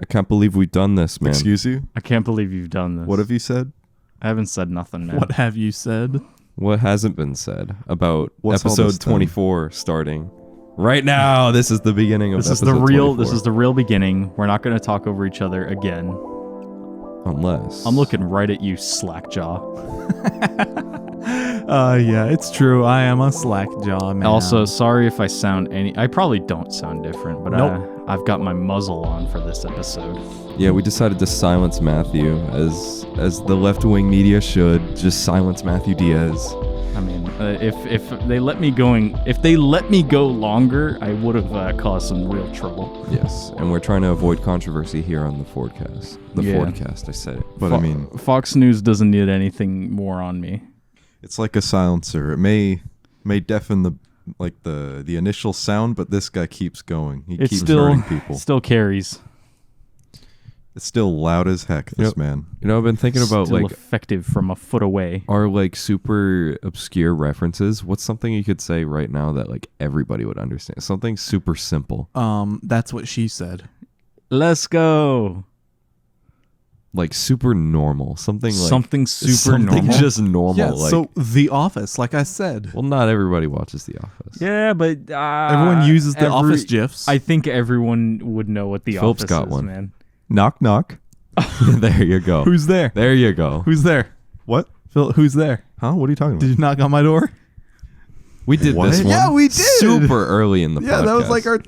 I can't believe we've done this, man. Excuse you? I can't believe you've done this. What have you said? I haven't said nothing, man. What have you said? What hasn't been said about What's all episode this then? 24 starting right now? This is the beginning of This is episode the real. 24. This is the real beginning. We're not going to talk over each other again. Unless I'm looking right at you, slackjaw. Yeah, it's true. I am a slack jaw man. Also, sorry if I sound any. I probably don't sound different, but Nope. I've got my muzzle on for this episode. Yeah, we decided to silence Matthew as the left-wing media should. Just silence Matthew Diaz. I mean, if they let me go longer, I would have caused some real trouble. Yes, and we're trying to avoid controversy here on the fourcast. The Yeah. fourcast, I said it. But I mean, Fox News doesn't need anything more on me. it's like a silencer. It may deafen the initial sound, but this guy keeps going. He It's keeps still hurting people. still carries. It's still loud as heck, this Yep. man. You know, I've been thinking about Still like effective from a foot away. our like super obscure references. What's something you could say right now that like everybody would understand? Something super simple, That's what she said. Let's go. like super normal. Something like Something super something normal. just normal. Yeah, like, so The Office, like I said. well, not everybody watches The Office. Yeah, but Everyone uses the Office GIFs. I think everyone would know what the Philip's Office got is, one. man. Knock, knock. There you go. Who's there? There you go. Who's there? What? Phil, who's there? Huh? What are you talking Did about? you knock on my door? We did What? this one. Yeah, we did. Super early in the podcast. Yeah, that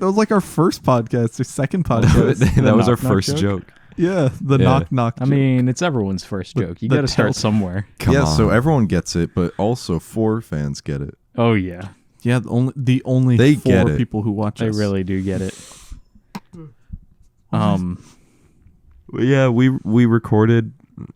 was like our first podcast or second podcast. that was our knock-knock first joke. Yeah, the Yeah. knock knock. I mean, it's everyone's first joke. You the got to start tell- somewhere. Come yeah, on. so everyone gets it, but also 4 fans get it. Oh yeah, yeah, the only They 4 get it. people who watch they us. really do get it. Yeah, we recorded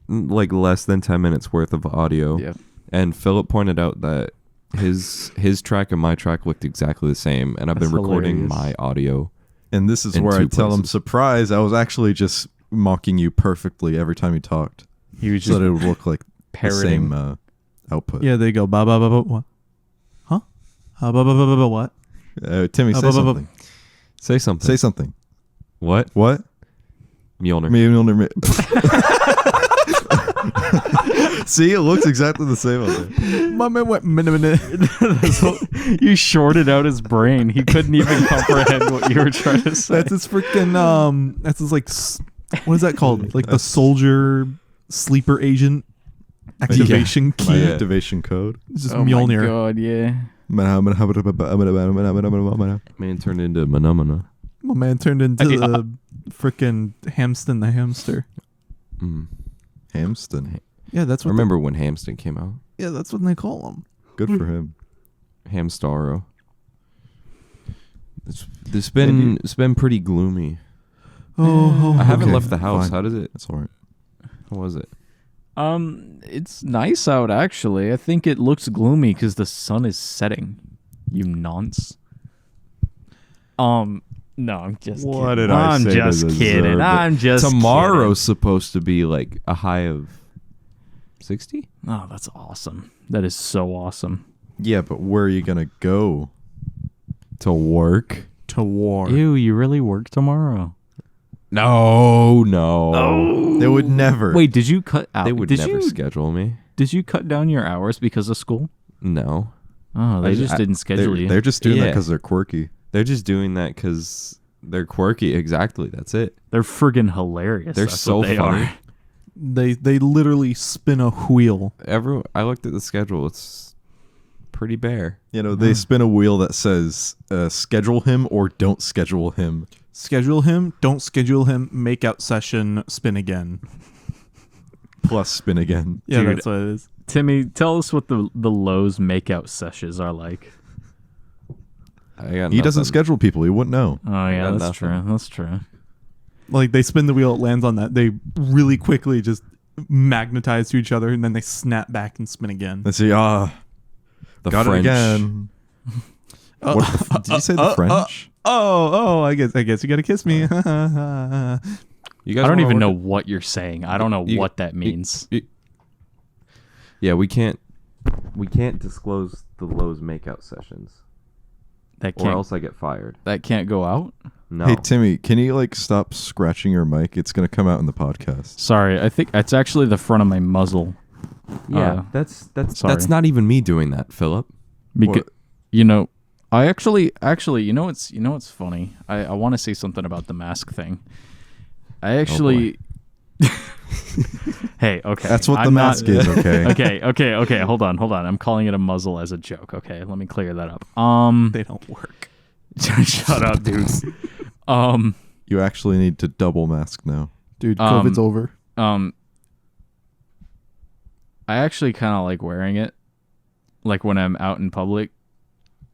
like less than 10 minutes worth of audio. Yeah. And Philip pointed out that his track and my track looked exactly the same, and I've That's been recording hilarious. my audio. And this is In where I two tell him, places. surprise, I was actually just mocking you perfectly every time you talked. He was So just that it would look like the parroting. same output. Yeah, they go ba ba ba ba what? Huh? Ba ba ba ba ba what? Timmy, say ba, ba, ba. something. Say something. Say something. What? What? Mjolnir. See, it looks exactly the same on there. My man went minute. You shorted out his brain. He couldn't even comprehend what you were trying to say. That's his freaking That's his like. What is that called? Like the soldier sleeper agent activation My key. Yeah. activation code. It's just Oh my Mjolnir. god, yeah. Man turned into Manamana. My man turned into the freaking Hamston the hamster. Mm. Hamston. Yeah, that's I what. remember when Hamston came out. Yeah, that's what they call him. Good for him. Hamstaro. It's been pretty gloomy. Oh, I haven't okay, left the house. fine. How does it? That's all right. How was it? It's nice out actually. I think it looks gloomy because the sun is setting. You nonce. No, I'm just What kidding. did I I'm say to just deserve kidding. it? I'm just Tomorrow's supposed to be like a high of 60. kidding. Oh, that's awesome. That is so awesome. Yeah, but where are you going to go? To work? to war. Ew, you really work tomorrow? No. They would never. Wait, did you cut out? They would did never you, schedule me. Did you cut down your hours because of school? No. Oh, they just didn't schedule you. They're just doing that Yeah. because they're quirky. They're just doing that because they're quirky. Exactly. That's it. They're friggin' hilarious. They're That's so what they funny. are. They literally spin a wheel. I looked at the schedule. It's pretty bare. You know, they spin a wheel that says schedule him or don't schedule him. Schedule him, don't schedule him, make out session, spin again. Plus spin again. Yeah, Dude, that's what it is. Timmy, tell us what the Lowe's makeout sessions are like. He doesn't schedule people. He wouldn't know. Oh yeah, got that's nothing. true. That's true. Like they spin the wheel, it lands on that. They really quickly just magnetize to each other, and then they snap back and spin again. Let's see. The Got French. it again. What did you say the French? I guess you gotta kiss me. You guys I don't wanna even work know it? what you're saying. I don't know what that means. Yeah, we can't disclose the Lowe's makeout sessions, That or can't else I get fired. that can't go out. No. Hey Timmy, can you like stop scratching your mic? It's gonna come out in the podcast. Sorry, I think it's actually the front of my muzzle. Yeah, that's sorry. not even me doing that, Philip. Because you know, I actually, you know, it's funny. I want to say something about the mask thing. I actually. Hey, okay. That's what the mask is, okay? Okay. Hold on. I'm calling it a muzzle as a joke. Okay, let me clear that up. They don't work. Shut up, dude. You actually need to double mask now. Dude, COVID's over. I actually kind of like wearing it, like when I'm out in public,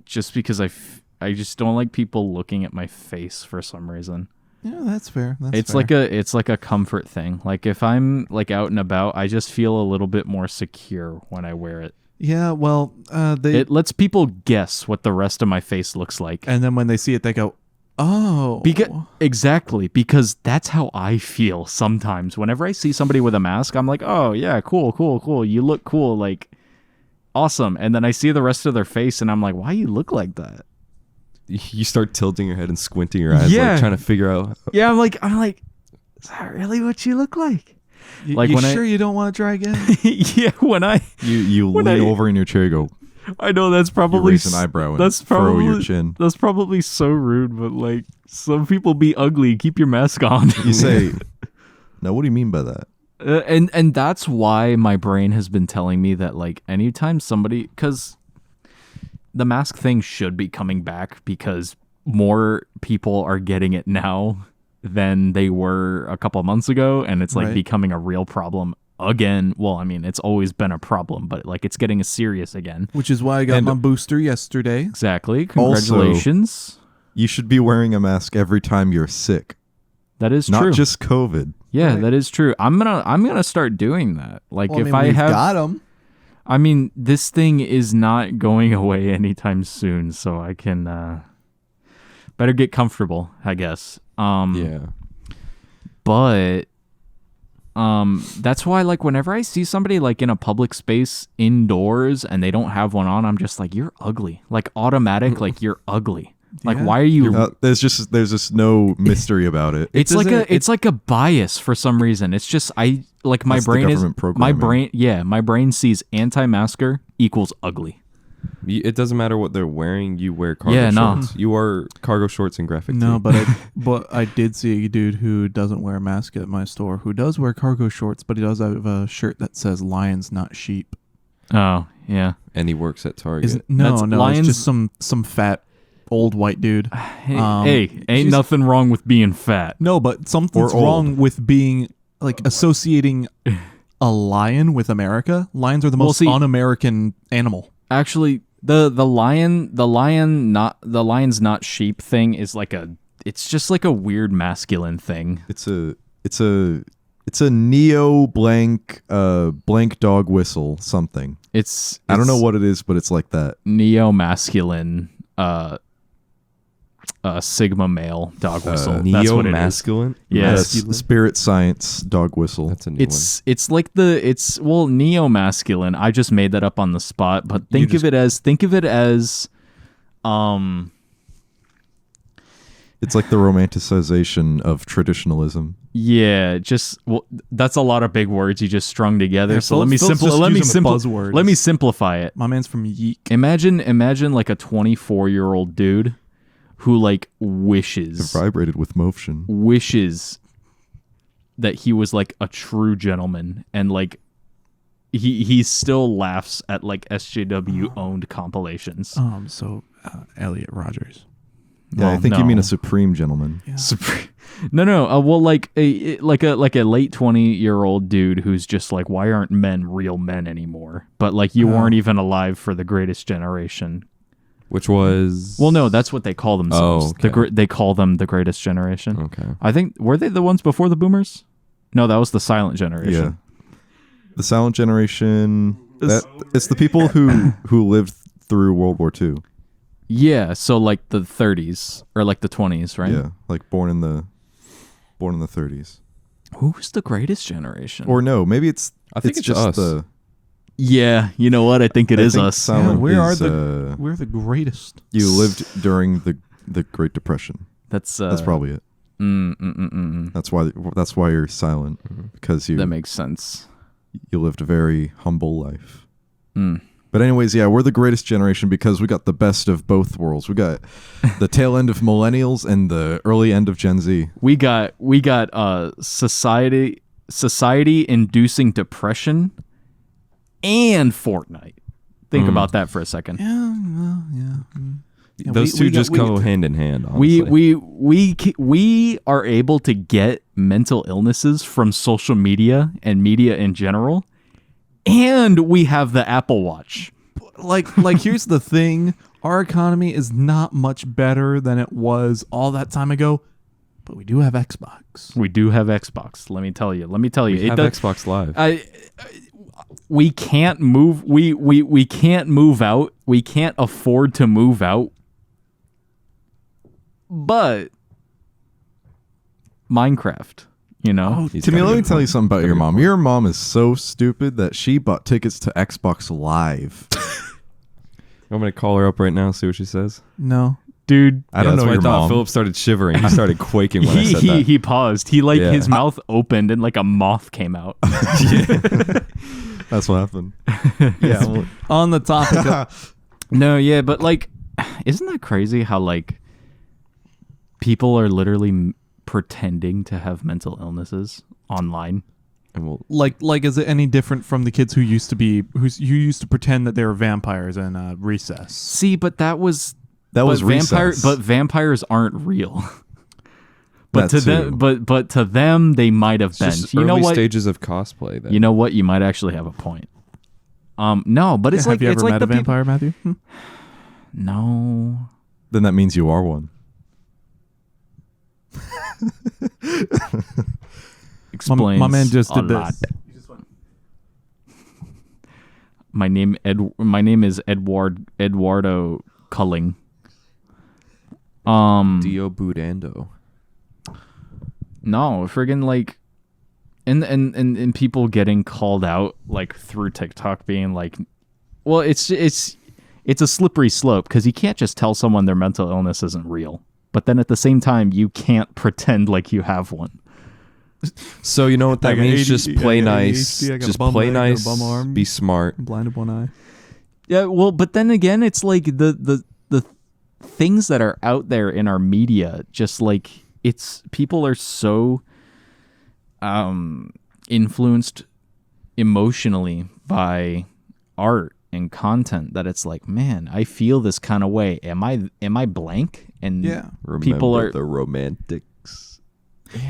just because I just don't like people looking at my face for some reason. Yeah, that's fair. It's like a comfort thing. Like if I'm like out and about, I just feel a little bit more secure when I wear it. Yeah, well, It lets people guess what the rest of my face looks like. and then when they see it, they go, "Oh." Exactly, because that's how I feel sometimes. Whenever I see somebody with a mask, I'm like, "Oh yeah, cool. You look cool, like awesome." And then I see the rest of their face, and I'm like, "Why you look like that?" You start tilting your head and squinting your eyes, Yeah. like trying to figure out. Yeah, I'm like, is that really what you look like? Like you when sure you don't want to try again? Yeah, when You When lean I- over in your chair, you go, I know that's you probably raise an eyebrow and that's furrow probably your chin. That's probably so rude, but like some people be ugly. Keep your mask on. You say, now what do you mean by that? And that's why my brain has been telling me that like anytime somebody, because the mask thing should be coming back because more people are getting it now than they were a couple of months ago, and it's like Right. becoming a real problem again. Well, I mean, it's always been a problem, but like it's getting serious again. Which is why I got And- my booster yesterday. Exactly. Also- Congratulations. You should be wearing a mask every time you're sick, That is not true. just COVID. Yeah, Right. that is true. I'm gonna start doing that. Like Well, if we've I have, got them. I mean, this thing is not going away anytime soon, so I can better get comfortable, I guess. Yeah. But that's why like whenever I see somebody like in a public space indoors and they don't have one on, I'm just like, you're ugly. Like automatic, like you're ugly. Like Yeah. why are you? There's just no mystery about it. It's like a bias for some reason. It's just my That's the brain government programming. my brain sees anti-masker equals ugly. It doesn't matter what they're wearing. You wear cargo Yeah, no. shorts. You are cargo shorts and graphic No, tee. but I did see a dude who doesn't wear a mask at my store who does wear cargo shorts, but he does have a shirt that says "Lions, not sheep." Oh yeah. And he works at Target. That's Lions- it's just some fat old white dude. Hey, ain't she's- nothing wrong with being fat. No, but something's Or old. wrong with being like associating a lion with America. Lions are the Well, most see- un-American animal. Actually, the lion's not sheep thing is like it's just like a weird masculine thing. It's a neo blank dog whistle something. It's I don't know what it is, but it's like that. neo masculine sigma male dog whistle. That's Neo what it is. masculine. Yes. Spirit science dog whistle. That's a new It's like neo masculine. I just made that up on the spot, but think of it as It's like the romanticization of traditionalism. yeah, that's a lot of big words you just strung together. Yeah, so Phil's just using the buzzwords. let me simplify it. My man's from Yeek. Imagine like a 24-year-old dude who like wishes Vibrated with motion. that he was like a true gentleman, and like he still laughs at like SJW owned compilations. Elliot Rogers. Yeah, I Well, think you mean no. a supreme gentleman. Yeah. No. Well, like a late 20-year-old dude who's just like, why aren't men real men anymore? But like you weren't even alive for the Greatest Generation. Which was Well, no, that's what they call themselves. Oh, okay. They call them the Greatest Generation. Okay. I think were they the ones before the Boomers? No, that was the Silent Generation. Yeah. The silent generation. It's the people who lived through World War II. Yeah, so like the 30s or like the 20s, right? Yeah, like born in the 30s. Who's the Greatest Generation? Or no, maybe it's I think it's just us. the Yeah, you know what? I think it I is think us. silent Yeah, is, we're the greatest. you lived during the Great Depression. That's probably it. That's why you're silent, because that makes sense. you lived a very humble life. But anyways, yeah, we're the greatest generation because we got the best of both worlds. We got the tail end of millennials and the early end of Gen Z. We got society inducing depression and Fortnite. Think about that for a second. Yeah, Those two just go hand in hand. We Honestly. we are able to get mental illnesses from social media and media in general, and we have the Apple Watch. like here's the thing, our economy is not much better than it was all that time ago, but we do have Xbox. We do have Xbox. Let me tell you. We have Xbox Live. We can't move. We can't move out. We can't afford to move out. But Minecraft, you know. He's Timmy, got a let me good tell you point. something about your mom. Your mom is so stupid that she bought tickets to Xbox Live. I'm gonna call her up right now. See what she says. No. Dude, I don't that's know why your I thought mom. Philip started shivering. He started quaking when I said that. he paused. He Yeah. his mouth opened and like a moth came out. That's what happened. Yeah. Well, on the topic of, No, yeah, but like, isn't that crazy how like people are literally pretending to have mental illnesses online? And we'll, like is it any different from the kids who used to pretend that they were vampires in Recess? See, but that was Recess. But vampires aren't real. But That to them, too. but to them, they might have it's been. just You know early what? stages of cosplay. Then. You know what? You might actually have a point. No, but it's Have like you it's ever like met the a vampire, Matthew? No. Then that means you are one. Explains. My man just a did lot. this. My name is Eduardo Culling. Dio Budando. No, friggin' like, and people getting called out like through TikTok being like, well, it's a slippery slope because you can't just tell someone their mental illness isn't real, but then at the same time you can't pretend like you have one. So you know what I that got means? ADHD, Just play I got nice. ADHD, I got Just bum play leg, I got nice. bum arm. Be smart. I'm blind of one eye. Yeah, well, but then again, it's like the things that are out there in our media, just like it's people are so influenced emotionally by art and content that it's like, man, I feel this kind of way. Am I blank? And Yeah. people are the romantics.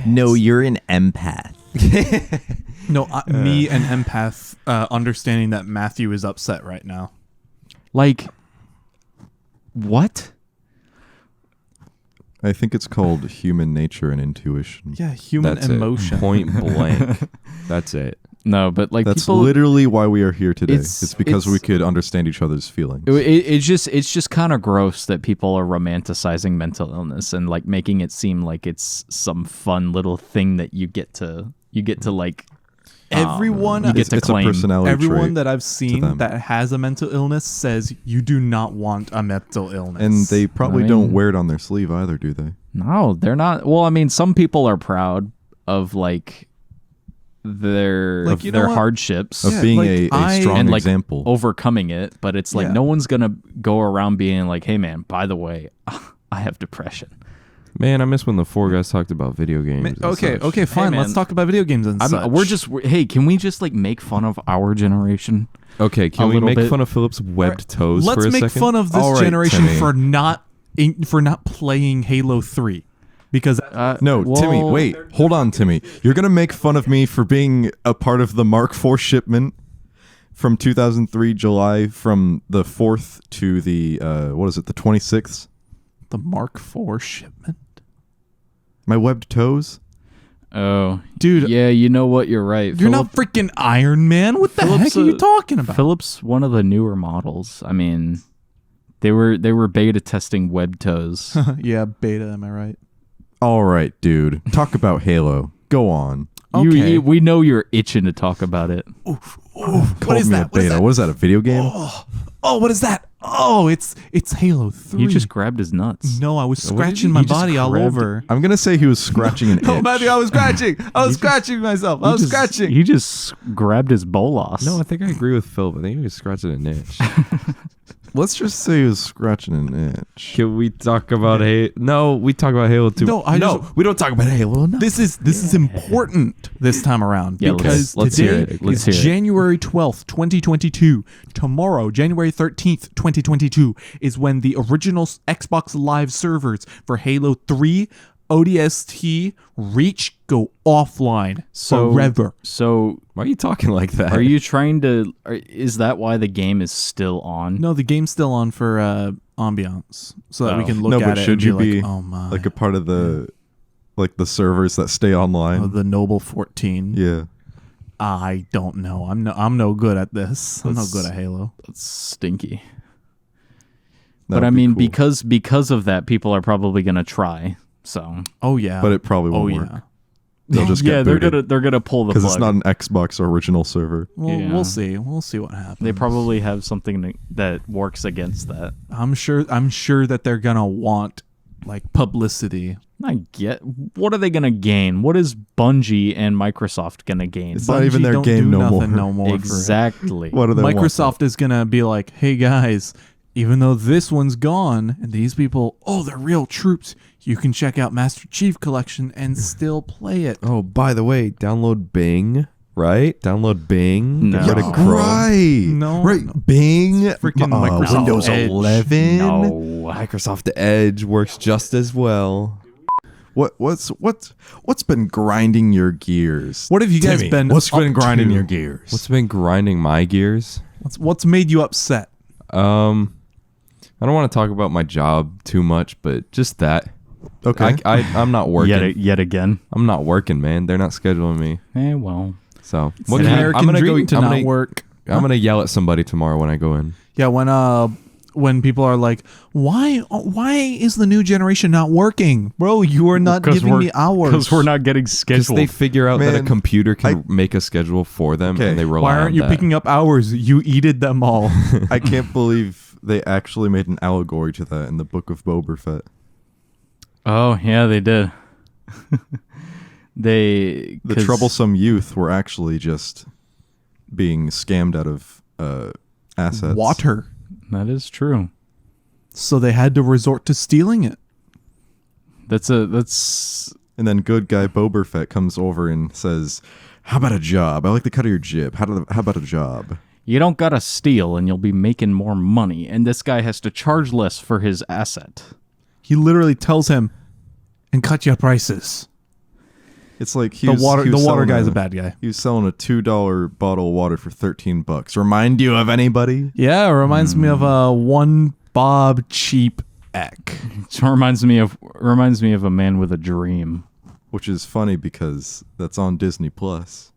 No, you're an empath. No, me an empath understanding that Matthew is upset right now. like, what? I think it's called human nature and intuition. Yeah, human That's emotion. it. Point blank. That's it. No, but like That's people, literally why we are here today. It's- It's because it's- we could understand each other's feelings. it's just kind of gross that people are romanticizing mental illness and like making it seem like it's some fun little thing that you get to like Everyone, you get it's, to it's a claim. personality everyone trait. that I've seen them. that has a mental illness says you do not want a mental illness. And they probably I don't mean- wear it on their sleeve either, do they? No, they're not. Well, I mean, some people are proud of like their Like, you know what? hardships Of Yeah, being like, a I- strong and like example. overcoming it, but it's like Yeah. no one's gonna go around being like, "Hey, man, by the way, I have depression." Man, I miss when the four guys talked about video games. and Okay, such. okay, fine. man. Let's talk about video games and such. Hey, can we just like make fun of our generation? Okay, A can we little make bit. fun of Philip's webbed toes Let's for a make second? fun of this All right, generation Timmy. for not playing Halo 3 because No, Timmy, well- wait. Hold on, Timmy. You're going to make fun of me for being a part of the Mark IV shipment from 2003 July from the 4th to the, the 26th? the Mark IV shipment. My webbed toes? Oh, Dude, yeah, you know what? You're right. you're not freaking Iron Man. What the Philip's heck are you a- talking about? Philip's one of the newer models. I mean, they were beta testing web toes. Yeah, beta, am I right? All right, dude. Talk about Halo. Go on. Okay. We know you're itching to talk about it. What Called is me that? a beta. What is that, a video game? Oh, what is that? oh, it's Halo 3. You just grabbed his nuts. No, I was What did scratching you- my you just body all grabbed over. I'm gonna say he was scratching an itch. No, Matthew, I was scratching. I was scratching myself. I was scratching. You just grabbed his bolos. No, I think I agree with Phil. But I think he was scratching an itch. Let's just say he was scratching an itch. Can we talk about Halo? No, we talk about Halo 2. No, we don't talk about Halo. No. This is important this time around Yeah, because let's hear today it. Let's is hear it. January 12th, 2022. Tomorrow, January 13th, 2022 is when the original Xbox Live servers for Halo 3 ODST Reach go offline forever. So Why are you talking like that? are you trying to? Is that why the game is still on? No, the game's still on for ambiance so that we Oh. can look No, at but it should and you be be like, oh my. like a part of the like the servers that stay online? Oh, the Noble 14. Yeah. I don't know. I'm no good at this. I'm no That's- good at Halo. That's stinky. That But I would be mean, cool. because of that, people are probably gonna try. So Oh yeah. But it probably oh won't yeah. work. They'll just yeah, get they're booted. gonna pull the plug. Because it's not an Xbox original server. Well, Yeah. we'll see. We'll see what happens. They probably have something that works against that. I'm sure that they're gonna want like publicity. I get. What are they gonna gain? What is Bungie and Microsoft gonna gain? It's not even their don't game do no nothing more. no more. for it. Exactly. What do they want? Microsoft is gonna be like, hey guys, even though this one's gone and these people, oh, they're real troops, you can check out Master Chief Collection and still play it. Oh, by the way, download Bing, right? Download Bing. No. Get rid of Yeah, Chrome. Right. No, Right. no. Bing. Freaking Microsoft Windows Edge. 11. No. Microsoft Edge works just as well. What's been grinding your gears? What have you guys Timmy, been? What's been up grinding to? your gears? What's been grinding my gears? What's made you upset? I don't want to talk about my job too much, but just that. Okay. I'm not working. Yet again. I'm not working, man. They're not scheduling me. Well. So It's an American I'm gonna dream go. to I'm not gonna, work. I'm gonna yell at somebody tomorrow when I go in. Yeah, when people are like, why is the new generation not working, bro? You are not giving me hours. Because we're not getting Because scheduled. they figure out that a Man, computer can make a schedule for them, Okay. and they rely Why on aren't you that. picking up hours? You eated them all. I can't believe they actually made an allegory to that in the Book of Boba Fett. Oh yeah, they did. The 'cause- troublesome youth were actually just being scammed out of assets. Water. That is true. So they had to resort to stealing it. That's And then good guy Boba Fett comes over and says, "How about a job? I like the cut of your jib. How about a job?" you don't gotta steal and you'll be making more money. And this guy has to charge less for his asset. He literally tells him, and cut your prices. It's like The water selling guy's a bad guy. He was selling a $2 bottle of water for $13. Remind you of anybody? Yeah, it reminds me of a one Bob cheap Eck. It reminds me of a man with a dream. Which is funny because that's on Disney Plus.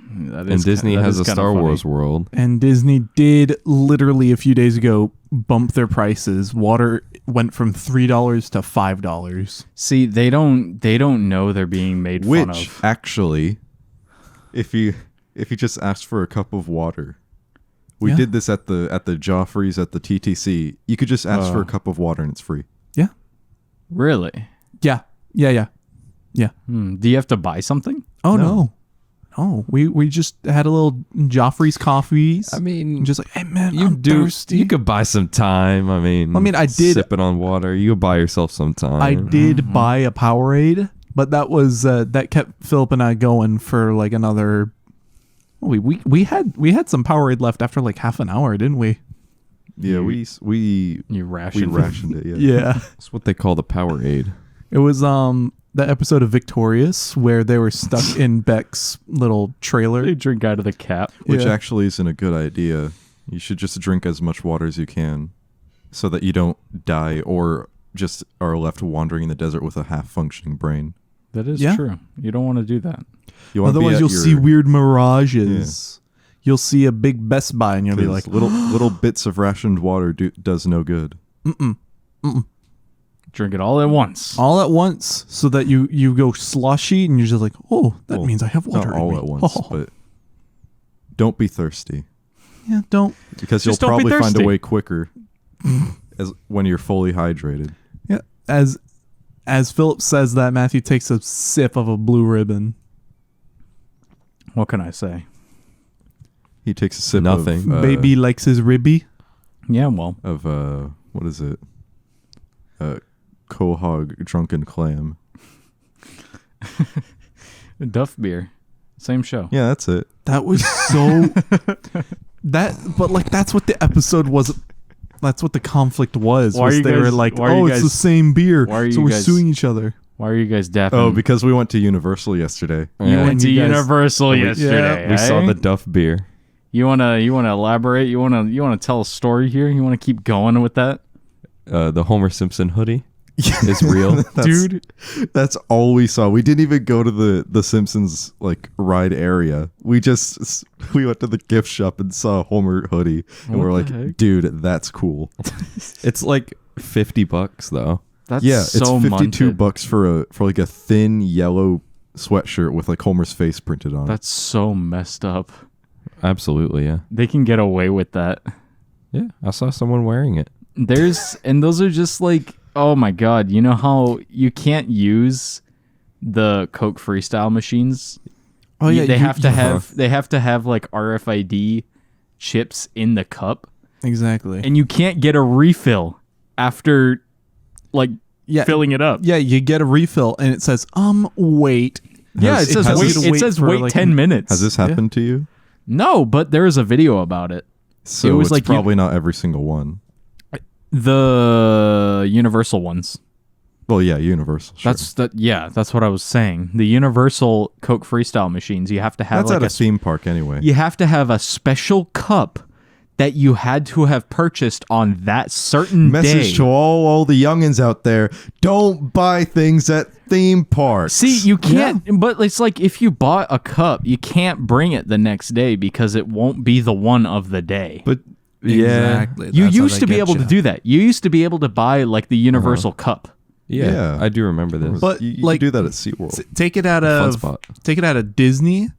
That And Disney that has is a kinda Star funny. Wars world. And Disney did literally a few days ago bump their prices. Water went from $3 to $5. See, they don't know they're being made fun Which of. actually, if you just asked for a cup of water, we Yeah. did this at the Joffrey's at the TTC. You could just ask for a cup of water and it's free. Yeah. Really? Yeah. Do you have to buy something? Oh no. No. We just had a little Joffrey's coffees. I mean, just like, hey man, you I'm do. thirsty. You could buy some time. I mean, I did- sipping on water. You could buy yourself some time. I did buy a Powerade, but that was that kept Philip and I going for like another. We had some Powerade left after like half an hour, didn't we? Yeah, we You ration. rationed it. Yeah. Yeah. That's what they call the Powerade. It was the episode of Victorious where they were stuck in Beck's little trailer. They drink out of the cap. Which Yeah. actually isn't a good idea. You should just drink as much water as you can so that you don't die or just are left wandering in the desert with a half-functioning brain. That is Yeah. true. You don't want to do that. You wanna be Otherwise, at you'll your- see weird mirages. You'll see a big Best Buy, and you'll be 'cause like, little bits of rationed water does no good. Drink it all at once. all at once, so that you go slushy, and you're just like, oh, that Well, means I have water. Not in all me. at once, Oh. but don't be thirsty Yeah, don't. because you'll Just don't be probably find a thirsty. way quicker as when you're fully hydrated. Yeah. As Philip says that, Matthew takes a sip of a blue ribbon. What can I say? He takes a sip Nothing. of Baby likes his ribby. Yeah, well, of what is it? Quahog drunken clam. Duff beer. Same show. Yeah, that's it. That was so but like that's what the episode was. That's what the conflict was. Why are was you they guys- were like, why are you oh, it's the guys- same beer, why are so you we're guys- suing each other. Why are you guys dapping? Oh, because we went to Universal yesterday. you Yeah. went to you guys- Universal we- yesterday. We saw eh? the Duff beer. You wanna elaborate? You wanna tell a story here? You wanna keep going with that, The Homer Simpson hoodie is real. dude? That's all we saw. We didn't even go to the Simpsons like ride area. We went to the gift shop and saw a Homer hoodie, and What we're the like, heck? dude, that's cool. It's like $50 though. That's Yeah, so it's $52 munted. for like a thin yellow sweatshirt with like Homer's face printed on it. That's so messed up. Absolutely, yeah. They can get away with that. Yeah, I saw someone wearing it. And those are just like, oh my god, you know how you can't use the Coke Freestyle machines? Oh yeah, they have to have like RFID chips in the cup, exactly. and you can't get a refill after like Yeah, filling it up. yeah, you get a refill and it says, wait. Yeah, it says has wait. this- It says for, wait like, 10 minutes. Has this happened to you? No, but there is a video about it. So It was it's like you- probably not every single one. The Universal ones. Well, yeah, Universal. Sure. That's what I was saying. The Universal Coke Freestyle machines, you have to have That's like at a theme park anyway. you have to have a special cup that you had to have purchased on that certain Message day. to all the youngins out there: don't buy things at theme parks. See, you can't, but it's like if you bought a cup, you can't bring it the next day because it won't be the one of the day. But yeah, Exactly. You That's how used they to be get able to ya. do that. You used to be able to buy like the Universal cup. yeah, Yeah. I do remember this. But you like, can do that at SeaWorld. take it out Fun of spot. Disney.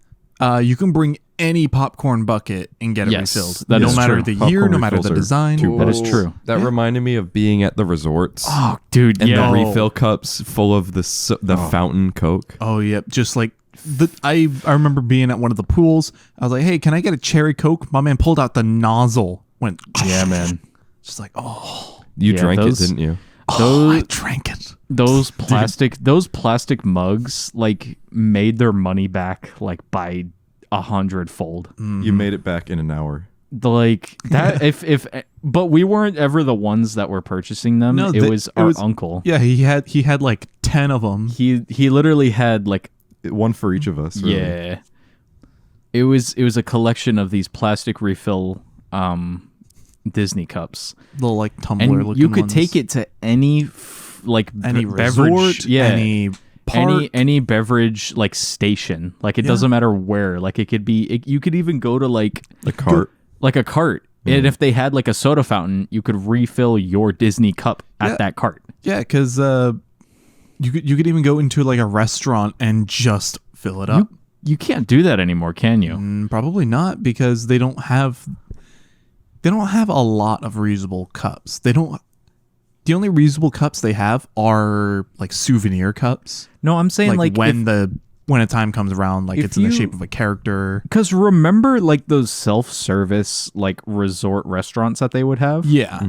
You can bring any popcorn bucket and get it Yes, refilled. that no is matter true. the year, Popcorn no matter refills the are design. $2. That is true. That reminded me of being at the resorts Oh, dude, and yeah. the refill cups full of the fountain Coke. Oh yep, just like I remember being at one of the pools. I was like, "Hey, can I get a cherry Coke?" My man pulled out the nozzle. Went Yeah, man. just like, "Oh, You Yeah, drank those- it, didn't you? I drank it." Those plastic mugs like made their money back like by 100-fold. You made it back in an hour. Like that but we weren't ever the ones that were purchasing them. No, it was our uncle. Yeah, he had like 10 of them. He literally had like One for each of us. Really. yeah. It was a collection of these plastic refill Disney cups. Little like tumbler And looking you could ones. take it to any any beverage, resort, yeah, any park. any beverage like station. Like it doesn't matter where. Like it could be you could even go to like The cart. like a cart. And if they had like a soda fountain, you could refill your Disney cup at Yeah. that cart. Yeah, because you could even go into like a restaurant and just fill it up. You can't do that anymore, can you? Probably not, because they don't have a lot of reusable cups. The only reusable cups they have are like souvenir cups. No, I'm saying like When a time comes around, like if it's in the you- shape of a character. because remember like those self-service like resort restaurants that they would have? Yeah.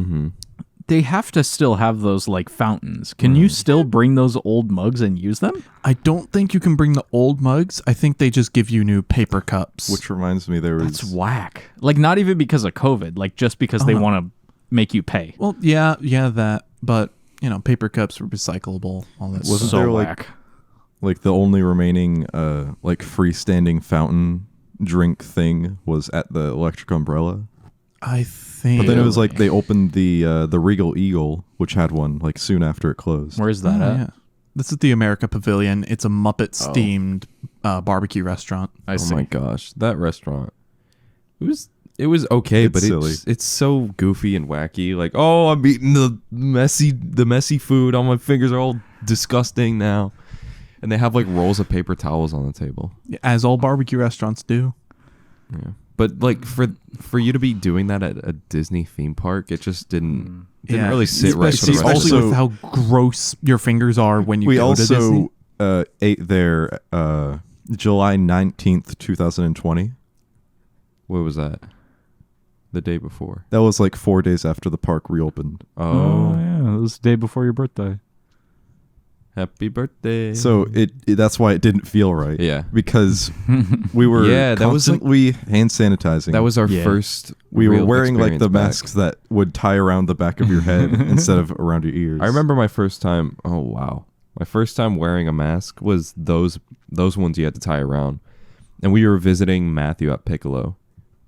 They have to still have those like fountains. Can you still bring those old mugs and use them? I don't think you can bring the old mugs. I think they just give you new paper cups. Which reminds me, there was That's whack. Like not even because of COVID, like just because they want to make you pay. Well, yeah, that. But, paper cups are recyclable, all that Wasn't stuff. So there, like, whack. like the only remaining like freestanding fountain drink thing was at the Electric Umbrella. I think. But then it was like they opened the Regal Eagle, which had one like soon after it closed. Where's that at? Yeah. This is the America Pavilion. It's a Muppets themed barbecue restaurant. I Oh see. my gosh, that restaurant. It was okay, It's but silly. it's so goofy and wacky. Like, oh, I'm eating the messy food. All my fingers are all disgusting now. And they have like rolls of paper towels on the table. As all barbecue restaurants do. Yeah. But like for you to be doing that at a Disney theme park, it just didn't really sit right. For the rest of Especially Also- with how gross your fingers are when you We go to Disney. also ate there July 19th, 2020. What was that? The day before. That was like 4 days after the park reopened. Oh, yeah, it was the day before your birthday. happy birthday! So that's why it didn't feel right. Yeah. Because we were Yeah, that was like- constantly hand sanitizing. that was our Yeah. first. we were real wearing like the experience back. masks that would tie around the back of your head instead of around your ears. I remember my first time. Oh wow, my first time wearing a mask was those ones you had to tie around, and we were visiting Matthew at Piccolo,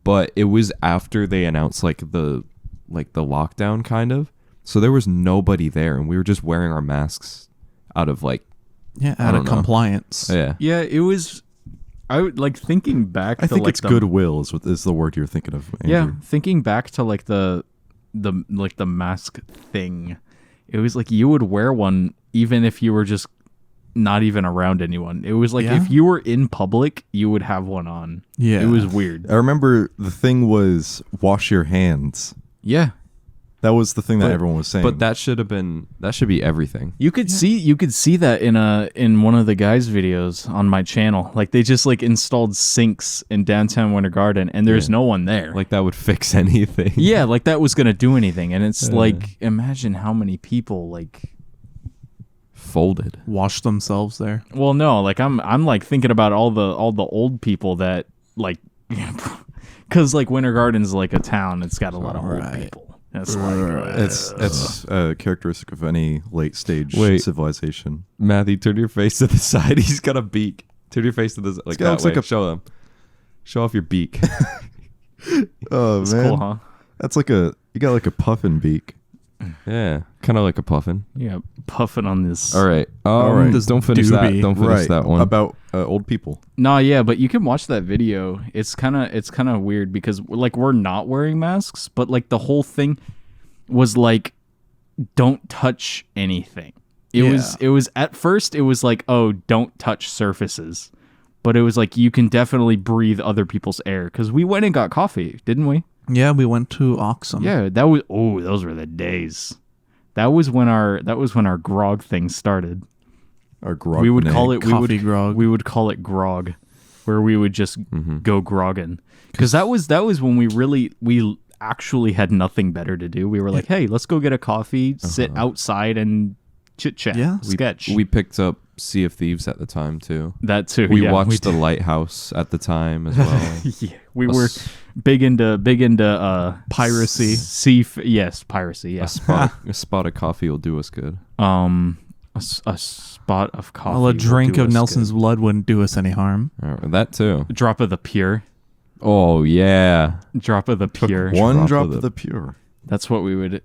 but it was after they announced like the lockdown kind of, so there was nobody there, and we were just wearing our masks out of like Yeah, I out don't of know. compliance. yeah. Yeah, it was. I would like thinking back. I to, think like, it's goodwill is the word you're thinking of, Andrew. Yeah, thinking back to like the mask thing, it was like you would wear one even if you were just not even around anyone. It was like Yeah. if you were in public, you would have one on. Yeah. It was weird. I remember the thing was wash your hands. Yeah. That was the thing that But- everyone was saying. But that should be everything. You could see that in one of the guys' videos on my channel. Like they just like installed sinks in downtown Winter Garden and there's no one there. Like that would fix anything. yeah, like that was gonna do anything. And it's like imagine how many people like Folded. wash themselves there. well no, like I'm like thinking about all the old people that like because like Winter Garden's like a town, it's got a lot of old Right. people. That's like it's a characteristic of any late stage Wait. civilization. Matthew, turn your face to the side. He's got a beak. Turn your face to the like guy that looks way. like a- Show them. Show off your beak. Oh it's man, cool, huh? that's like you got like a puffin beak. Yeah, kind of like a puffin. Yeah, puffing on this. All right. All right. This Don't finish that. doobie. Don't finish that one. About old people. No, yeah, but you can watch that video. It's kind of weird because like we're not wearing masks, but like the whole thing was like don't touch anything. It was at first it was like, oh, don't touch surfaces. But it was like you can definitely breathe other people's air cuz we went and got coffee, didn't we? Yeah, we went to Oxum. Yeah, that was those were the days. That was when our grog thing started. Our grog. We would call it Coffee grog. We would call it grog, where we would just go grogging. Because that was when we actually had nothing better to do. We were like, hey, let's go get a coffee, sit outside, and chit chat. Yeah. sketch. We picked up Sea of Thieves at the time too. that too. We yeah, watched The did. Lighthouse at the time as well. Yeah, we were big into Piracy. Yes, piracy. A Yes. spot of coffee will do us good. A spot of coffee. Well, a will drink do of us Nelson's blood wouldn't do us any harm. That too. good. Drop of the pure. Oh yeah. Drop of the pure. one drop drop of of the- the pure. That's what we would,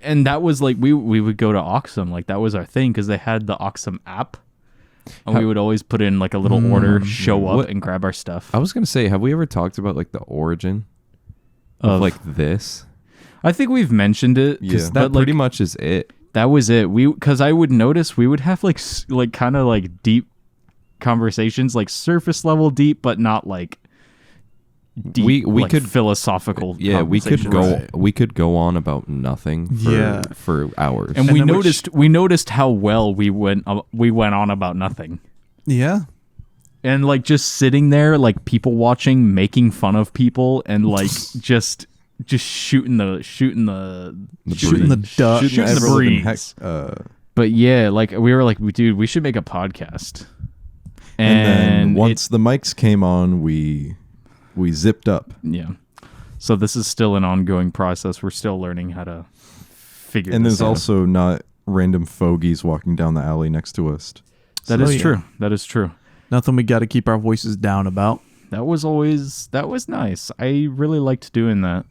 and that was like we would go to Oxum, like that was our thing because they had the Oxum app, and we would always put in like a little order, show up, What- and grab our stuff. I was gonna say, have we ever talked about like the origin of like this? I think we've mentioned it, Yeah. That but pretty like much is it. that was it. Because I would notice we would have like kind of like deep conversations, like surface level deep, but not like deep. We like, could- philosophical. Yeah, we could conversations. go. We could go on about nothing for hours. And we then noticed how well we went on about nothing. Yeah. And like just sitting there, like people watching, making fun of people, and like just shooting the Shooting the duck. shooting the ever-living breeze. heck- But yeah, like we were like, dude, we should make a podcast. and then And once the mics came on, we zipped up. yeah. So this is still an ongoing process. We're still learning how to figure. And this there's out. also not random fogies walking down the alley next to us. that So, is yeah. true. That is true. Nothing we got to keep our voices down about. That was nice. I really liked doing that.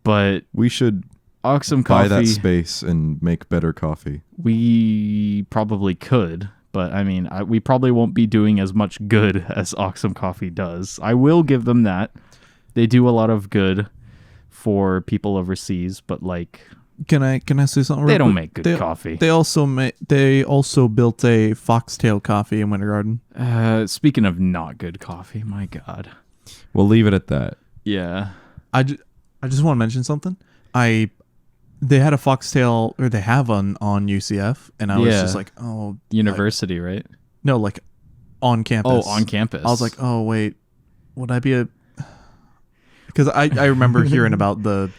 But We should Oxum buy that Coffee, space and make better coffee. we probably could. But I mean, we probably won't be doing as much good as Oxum Coffee does. I will give them that. They do a lot of good for people overseas, but like Can I say something? they real don't quick? make good They- coffee. They also built a foxtail coffee in Winter Garden. Speaking of not good coffee, my God. we'll leave it at that. Yeah. I just want to mention something. They had a foxtail, or they have on UCF, and I was Yeah. just like, oh, University, right? no, like on campus. Oh, on campus. I was like, oh wait, would I be a? Because I remember hearing about the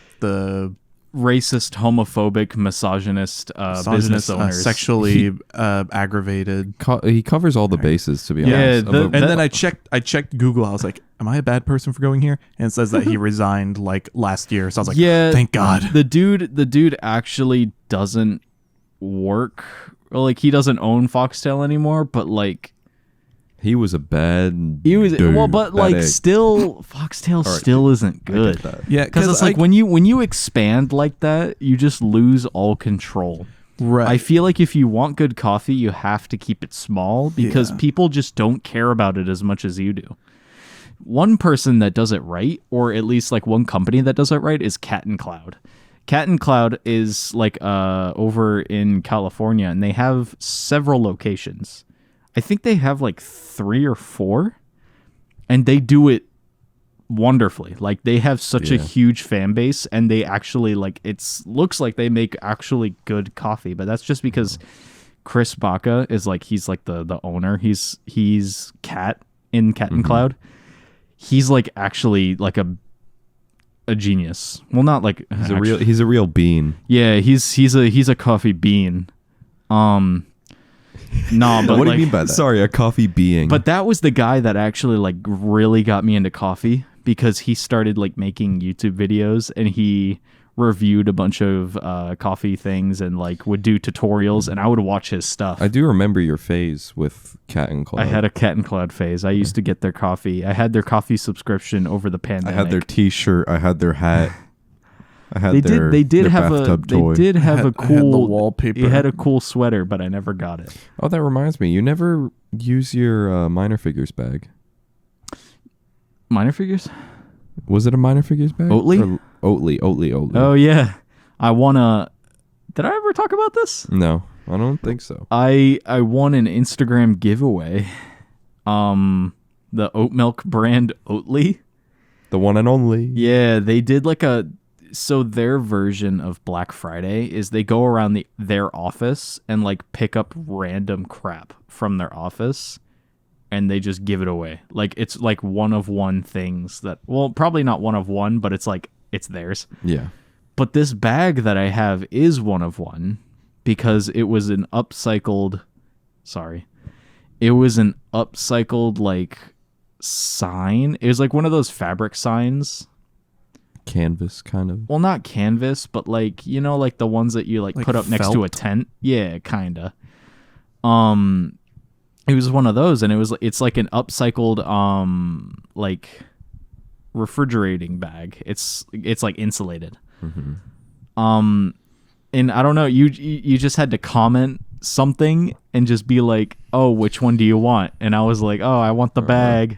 racist, homophobic, misogynist, business owners. sexually aggravated. He covers all the bases, to be Yeah, honest. the- Of And a- then I checked Google. I was like, am I a bad person for going here? And it says that he resigned like last year. So I was like, Yeah, thank God. The dude actually doesn't work. Or, like, he doesn't own Foxtail anymore, but like he was a bad. he was dude, well, but bad like egg. still Foxtail still isn't good. Yeah, Because it's like when you expand like that, you just lose all control. right. I feel like if you want good coffee, you have to keep it small because Yeah. people just don't care about it as much as you do. One person that does it right, or at least like one company that does it right, is Cat and Cloud. Cat and Cloud is like over in California, and they have several locations. I think they have like 3 or 4, and they do it wonderfully. Like they have such a huge fan base, and they actually like looks like they make actually good coffee. But that's just because Chris Baca is like he's like the owner. He's Cat in Cat and Cloud. He's like actually like a genius. Well, not like He's a real bean. yeah. He's a coffee bean. No, but What do like, you mean by that? Sorry, a coffee being. but that was the guy that actually like really got me into coffee because he started like making YouTube videos and he reviewed a bunch of coffee things and like would do tutorials and I would watch his stuff. I do remember your phase with Cat and Cloud. I had a Cat and Cloud phase. I used to get their coffee. I had their coffee subscription over the I pandemic. had their T-shirt. I had their hat. I had They their did their have bathtub toy. they did have I a had the cool wallpaper. It had a cool sweater, but I never got it. Oh, that reminds me. You never use your minor figures bag. Minor figures? Was it a minor figures bag? Oatly? Or Oatly. Oh yeah. I won a Did I ever talk about this? No, I don't think so. I won an Instagram giveaway. The oat milk brand Oatly. The one and only. Yeah, they did like so their version of Black Friday is they go around their office and like pick up random crap from their office and they just give it away. Like it's like one of one things that, well, probably not one of one, but it's like it's theirs. Yeah. But this bag that I have is one of one because it was an upcycled like sign. It was like one of those fabric signs. Canvas kind of. Well, not canvas, but like, you know, like the ones that you like Like put up next to a felt? tent. Yeah, kinda. It was one of those, and it's like an upcycled like refrigerating bag. It's like insulated. And I don't know, you just had to comment something and just be like, oh, which one do you want? And I was like, oh, I want the bag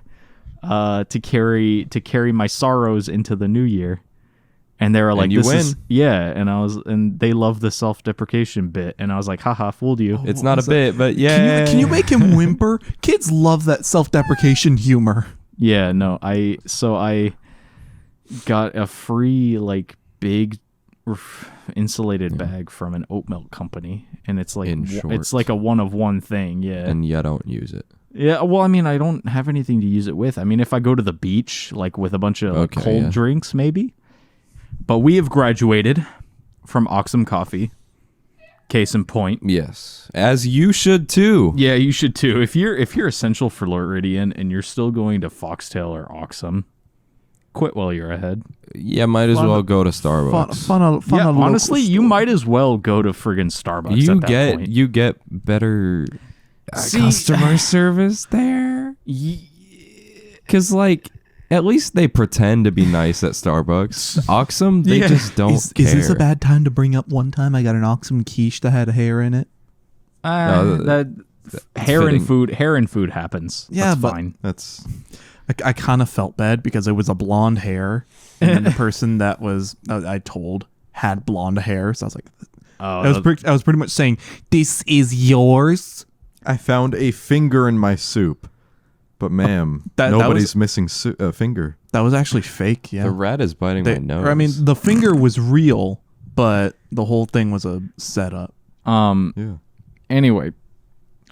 to carry my sorrows into the new year. And they were like, you this is win. yeah, and they love the self-deprecation bit, and I was like, haha, fooled you. It's not a bit, but yeah. Can you make him whimper? Kids love that self-deprecation humor. Yeah, no, I got a free like big insulated bag from an oat milk company, and it's like In it's short. like a one of one thing. Yeah, And you don't use it. yeah. Well, I mean, I don't have anything to use it with. I mean, if I go to the beach, like with a bunch of like, Okay, cold yeah. drinks, maybe. But we have graduated from Oxum Coffee. Case in point. Yes. As you should too. Yeah, you should too. If you're essential for Floridian and you're still going to Foxtail or Oxum, quit while you're ahead. Yeah, might as well go to Starbucks. Yeah, honestly, you might as well go to friggin' Starbucks at that point. You get better See- customer service there. Cause like at least they pretend to be nice at Starbucks. Oxum, they just don't care. Is this a bad time to bring up one time I got an Oxum quiche that had hair in it? That hair fitting. and food happens. Yeah, That's but- fine. That's I kind of felt bad because it was a blonde hair, and then the person that I told had blonde hair, so I was like, I was pretty much saying, "This is yours." I found a finger in my soup. But ma'am, That nobody's was- missing a finger. That was actually fake. Yeah. The rat is biting my nose. Or, I mean, the finger was real, but the whole thing was a setup. Yeah. Anyway,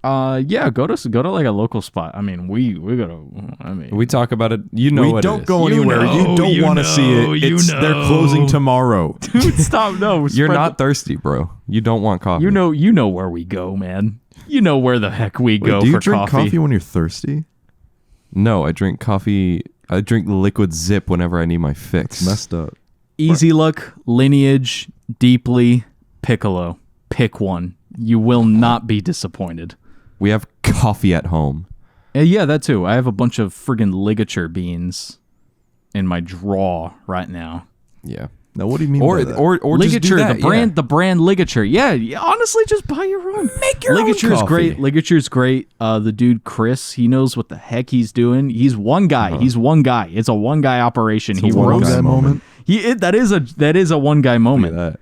yeah, go to like a local spot. I mean, we gotta. I mean, we talk about it. You know, We what don't it is. go anywhere. You don't want to see it. They're closing tomorrow. dude, stop. No, You're spread not thirsty, bro. You don't want coffee. You know where we go, man. You know where the heck we Wait, go do you for drink coffee when you're thirsty? No, I drink coffee. I drink liquid Zip whenever I need my fix. It's messed up. Easy Look, Lineage, Deeply, Piccolo. Pick one. You will not be disappointed. We have coffee at home. Yeah, that too. I have a bunch of friggin' ligature beans in my drawer right now. Yeah. Now, what do you mean Or by that? or just Ligature, do that, the brand Ligature. Yeah, honestly, just buy your own. Make your own Ligature's coffee. great. Ligature's great. The dude Chris, he knows what the heck he's doing. He's one guy. He's one guy. It's a one guy operation. He a one roasts. guy moment. That is a one guy Look moment. at that.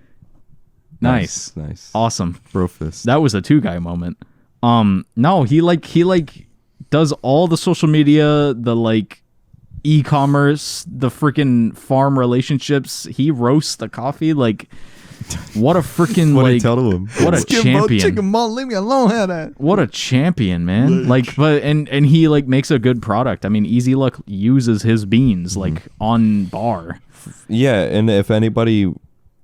Nice. Nice. Awesome. Bro fist. That was a two guy moment. No, he does all the social media, the like e-commerce, the freaking farm relationships. He roasts the coffee. Like, what a freaking What do you like tell to him? what a champion. malt, leave me alone, have that. What a champion, man. Like, but and he like makes a good product. I mean, Easy Luck uses his beans like on bar. Yeah, and if anybody,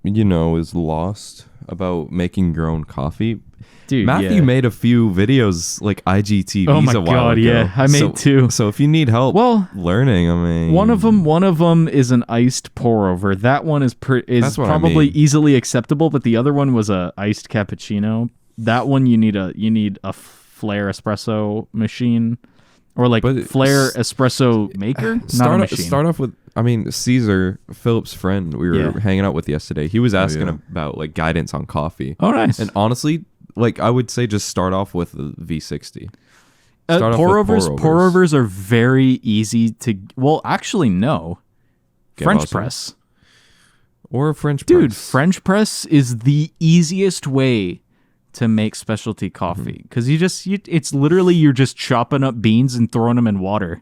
is lost about making your own coffee, Dude, Matthew yeah. made a few videos like IGTVs Oh my a while God, ago. yeah. I made two. So if you need help Well, learning, I mean, One of them is an iced pour over. That one is That's what I probably mean. easily acceptable, but the other one was a iced cappuccino. That one you need a Flare espresso machine or like But Flare espresso maker, not a machine. Start off with, Caesar, Philip's friend we were Yeah. hanging out with yesterday. He was asking yeah. about like guidance on coffee. Oh, nice. And honestly, like I would say just start off with the V60. Start off with pour overs are very easy to. Well, actually, no. Get French awesome. press. Or a French Dude, press. French press is the easiest way to make specialty coffee because it's literally you're just chopping up beans and throwing them in water.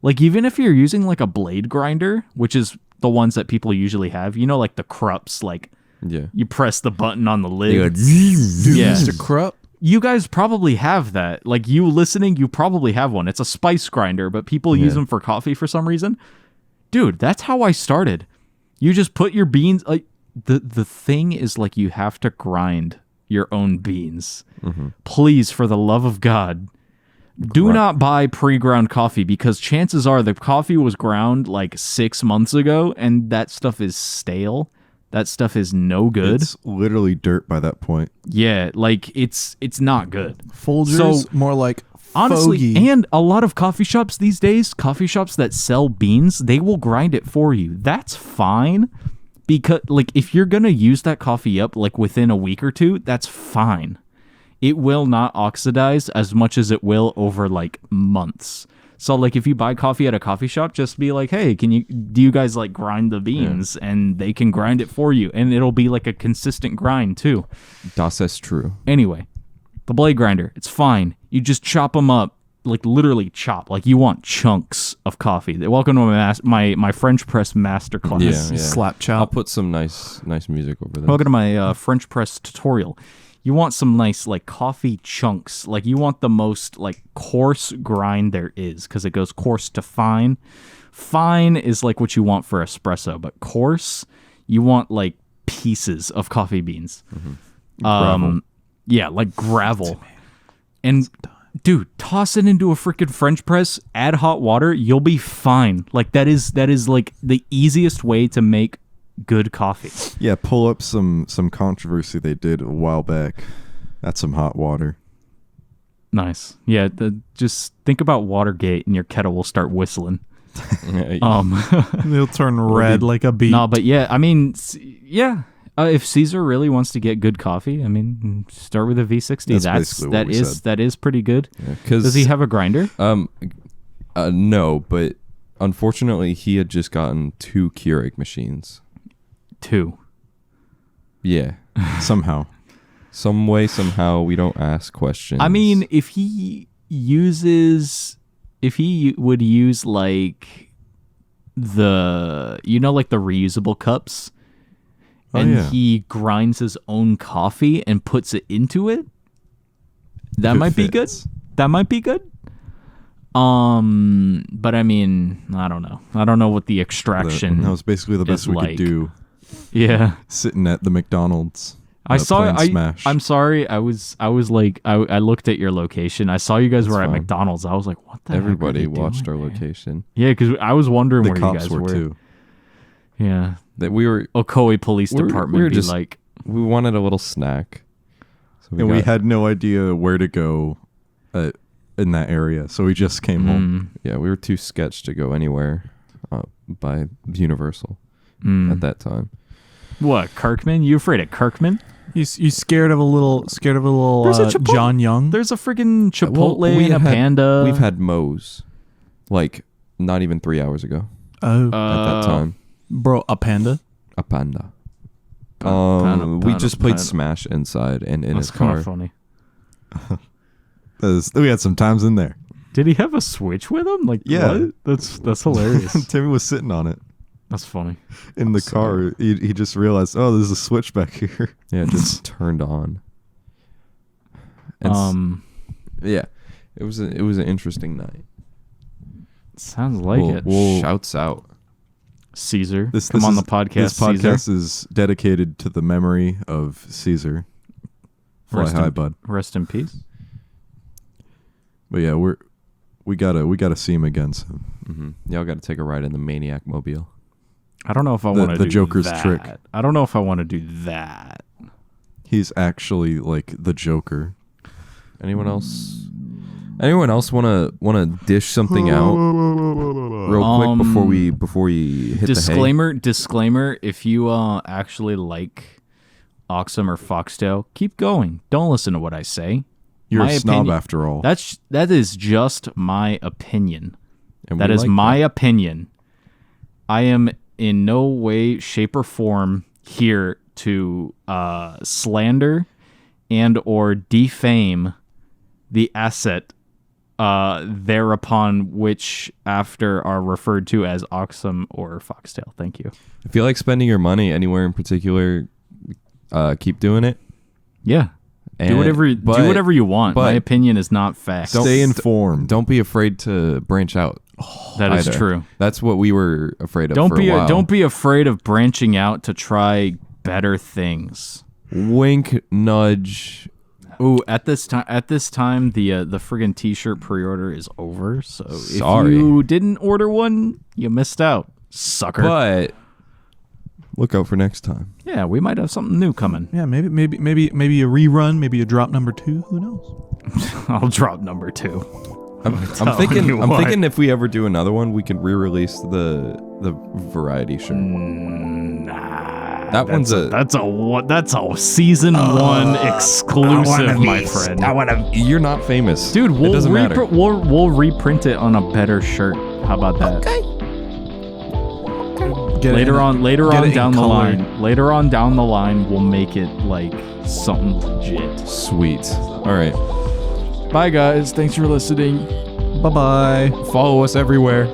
Like even if you're using like a blade grinder, which is the ones that people usually have, like the Krups, like Yeah. you press the button on the lid. Yeah. Mr. Krupp. You guys probably have that. Like you listening, you probably have one. It's a spice grinder, but people use them for coffee for some reason. Dude, that's how I started. You just put your beans like the thing is like you have to grind your own beans. Please, for the love of God, do not buy pre-ground coffee because chances are the coffee was ground like 6 months ago and that stuff is stale. That stuff is no good. It's literally dirt by that point. Yeah, like it's not good. Folgers, So, more like Honestly, fogey. and a lot of coffee shops these days, coffee shops that sell beans, they will grind it for you. That's fine. Because like if you're going to use that coffee up like within a week or two, that's fine. It will not oxidize as much as it will over like months. So like if you buy coffee at a coffee shop, just be like, "Hey, do you guys like grind the beans?" And they can grind it for you and it'll be like a consistent grind too. Das ist true. Anyway, the blade grinder, it's fine. You just chop them up, like literally chop. Like you want chunks of coffee. Welcome to my French press masterclass. Yeah. Slap I'll chop. put some nice music over there. Welcome to my French press tutorial. You want some nice like coffee chunks. Like you want the most like coarse grind there is because it goes coarse to fine. Fine is like what you want for espresso, but coarse, you want like pieces of coffee beans. Gravel. Yeah, like gravel. And dude, toss it into a freaking French press, add hot water, you'll be fine. Like that is like the easiest way to make good coffee. Yeah, pull up some controversy they did a while back. That's some hot water. Nice. Yeah, just think about Watergate and your kettle will start whistling. They'll turn red like a beet. No, but yeah, I mean, yeah. If Caesar really wants to get good coffee, I mean, start with a V60. That's basically what we said. That is pretty good. Because Does he have a grinder? no, but unfortunately he had just gotten 2 Keurig machines. 2. Yeah. Somehow. Some way, somehow, we don't ask questions. I mean, if he uses if he would use like the like the reusable cups, and yeah. he grinds his own coffee and puts it into it, that If it might be good. fits. That might be good. But I mean, I don't know. I don't know what the extraction. That was basically the best is we like. could do. Yeah. Sitting at the McDonald's. I saw. playing Smash. I'm sorry. I was like. I looked at your location. I saw you guys were at fine. McDonald's. I was like, what the? Everybody heck are they watched doing our here? location. Yeah, because I was wondering the where you cops guys were too. Yeah. That we were Ocoee Police We were- Department we were be just- like, we wanted a little snack. So And we got- had no idea where to go in that area, so we just came home. Yeah, we were too sketched to go anywhere by Universal at that time. what, Kirkman? You afraid of Kirkman? You scared of a little There's a Chipotle- John Young? There's a freaking Chipotle Well, and a Panda. We've had Moe's, like not even 3 hours ago Oh, at that time. bro, a panda? A panda. Panda, We panda, just played panda. Smash inside and in That's his kind car. of funny. We had some times in there. Did he have a Switch with him? Like, Yeah. what? That's hilarious. Timmy was sitting on it That's funny. in the car. He just realized, oh, there's a switch back here. Yeah, it just turned on. And yeah, it was an interesting night. Sounds like it. Shouts out. Caesar, This come on is- the podcast. This podcast Caesar. is dedicated to the memory of Caesar. Fly Rest high, in- bud. Rest in peace. But yeah, we gotta see him again soon. Y'all got to take a ride in the Maniac Mobile. I don't know if I The- want to the do Joker's that. trick. I don't know if I want to do that. He's actually like the Joker. Anyone else? Anyone else wanna dish something out real quick before we hit Disclaimer, if you actually like Oxum or Foxtail, keep going. Don't listen to what I say. You're My a snob opinion- after all. That is just my opinion. the hay? That is my opinion. I am in no way, shape, or form here to slander and or defame the asset thereupon which after are referred to as Oxum or Foxtail. Thank you. If you like spending your money anywhere in particular, keep doing it. Yeah. And, do whatever you want. My but opinion is not fact. Stay informed. Don't be afraid to branch out. That is either. true. That's what we were afraid of. Don't for be a while. don't be afraid of branching out to try better things. Wink, nudge. Ooh, at this time, the friggin' t-shirt pre-order is over. So Sorry. if you didn't order one, you missed out, sucker. But look out for next time. yeah, we might have something new coming. Yeah, maybe a rerun, maybe a drop number 2. Who knows? I'll drop number 2. I'm telling you what. thinking if we ever do another one, we can re-release the variety shirt. Nah, That one's that's a season 1 exclusive, my friend. You're not famous, Dude, it we'll doesn't matter. we'll reprint it on a better shirt. How about that? Later on down the line, we'll make it like something legit. Sweet. All right. Bye guys, thanks for listening. Bye-bye. Follow us everywhere.